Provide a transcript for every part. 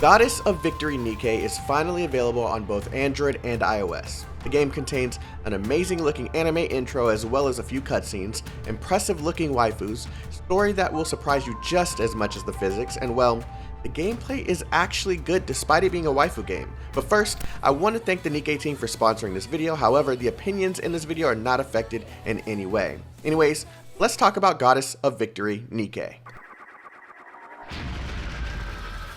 Goddess of Victory Nikke is finally available on both Android and iOS. The game contains an amazing looking anime intro as well as a few cutscenes, impressive looking waifus, story that will surprise you just as much as the physics, and well, the gameplay is actually good despite it being a waifu game. But first, I want to thank the Nikke team for sponsoring this video. However, the opinions in this video are not affected in any way. Anyways, let's talk about Goddess of Victory Nikke.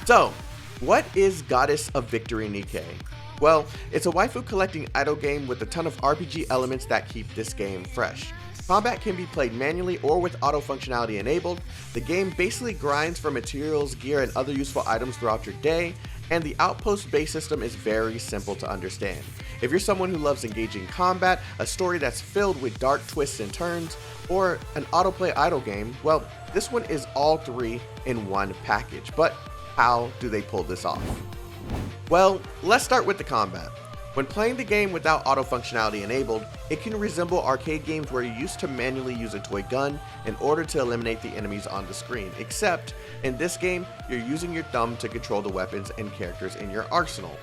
So, what is Goddess of Victory Nikke? Well, it's a waifu collecting idol game with a ton of RPG elements that keep this game fresh. Combat can be played manually or with auto functionality enabled. The game basically grinds for materials, gear, and other useful items throughout your day, and the outpost base system is very simple to understand. If you're someone who loves engaging combat, a story that's filled with dark twists and turns, or an autoplay idle game, well, this one is all three in one package. But how do they pull this off? Well, let's start with the combat. When playing the game without auto functionality enabled, it can resemble arcade games where you used to manually use a toy gun in order to eliminate the enemies on the screen, except in this game, you're using your thumb to control the weapons and characters in your arsenal.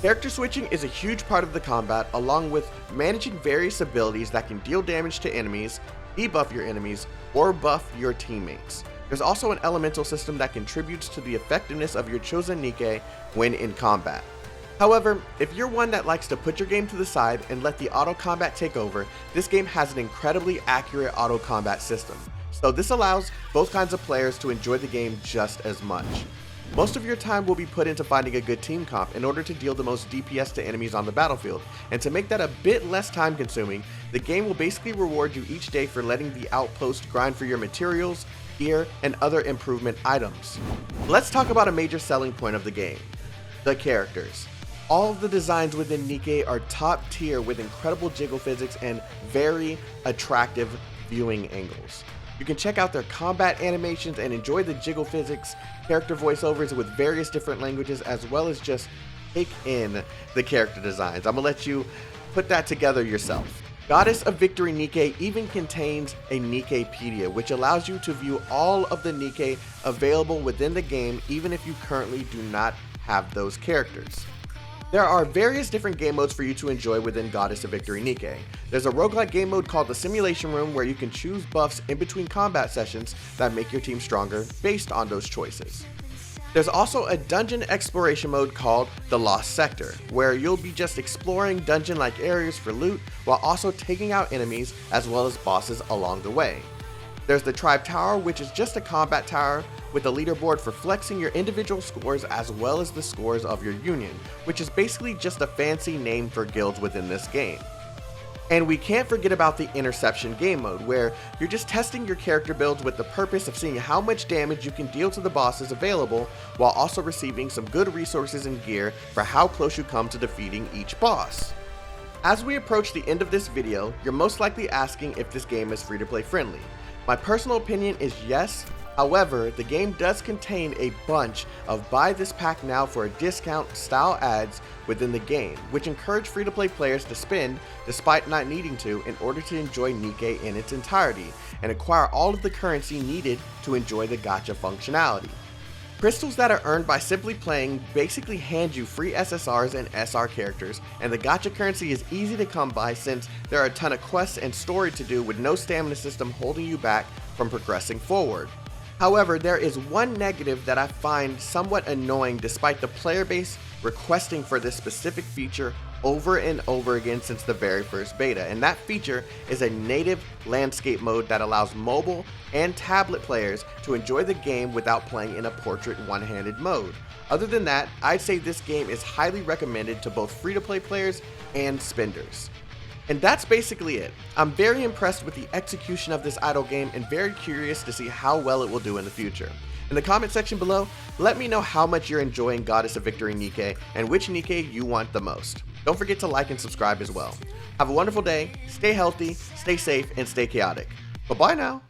Character switching is a huge part of the combat, along with managing various abilities that can deal damage to enemies, debuff your enemies, or buff your teammates. There's also an elemental system that contributes to the effectiveness of your chosen Nikke when in combat. However, if you're one that likes to put your game to the side and let the auto combat take over, this game has an incredibly accurate auto combat system. So this allows both kinds of players to enjoy the game just as much. Most of your time will be put into finding a good team comp in order to deal the most DPS to enemies on the battlefield, and to make that a bit less time consuming, the game will basically reward you each day for letting the outpost grind for your materials, gear, and other improvement items. Let's talk about a major selling point of the game: the characters. All of the designs within Nikke are top tier with incredible jiggle physics and very attractive viewing angles. You can check out their combat animations and enjoy the jiggle physics, character voiceovers with various different languages, as well as just take in the character designs. I'm gonna let you put that together yourself. Goddess of Victory Nikke even contains a Nikkepedia, which allows you to view all of the Nikke available within the game, even if you currently do not have those characters. There are various different game modes for you to enjoy within Goddess of Victory Nikke. There's a roguelike game mode called the Simulation Room, where you can choose buffs in between combat sessions that make your team stronger based on those choices. There's also a dungeon exploration mode called the Lost Sector, where you'll be just exploring dungeon-like areas for loot while also taking out enemies as well as bosses along the way. There's the Tribe Tower, which is just a combat tower with a leaderboard for flexing your individual scores as well as the scores of your union, which is basically just a fancy name for guilds within this game. And we can't forget about the Interception game mode, where you're just testing your character builds with the purpose of seeing how much damage you can deal to the bosses available, while also receiving some good resources and gear for how close you come to defeating each boss. As we approach the end of this video, you're most likely asking if this game is free-to-play friendly. My personal opinion is yes. However, the game does contain a bunch of buy this pack now for a discount style ads within the game, which encourage free-to-play players to spend despite not needing to in order to enjoy Nikke in its entirety and acquire all of the currency needed to enjoy the gacha functionality. Crystals that are earned by simply playing basically hand you free SSRs and SR characters, and the gacha currency is easy to come by since there are a ton of quests and story to do with no stamina system holding you back from progressing forward. However, there is one negative that I find somewhat annoying despite the player base requesting for this specific feature over and over again since the very first beta, and that feature is a native landscape mode that allows mobile and tablet players to enjoy the game without playing in a portrait one-handed mode. Other than that, I'd say this game is highly recommended to both free-to-play players and spenders. And that's basically it. I'm very impressed with the execution of this idle game and very curious to see how well it will do in the future. In the comment section below, let me know how much you're enjoying Goddess of Victory Nikke and which Nikke you want the most. Don't forget to like and subscribe as well. Have a wonderful day, stay healthy, stay safe, and stay chaotic. Bye-bye now.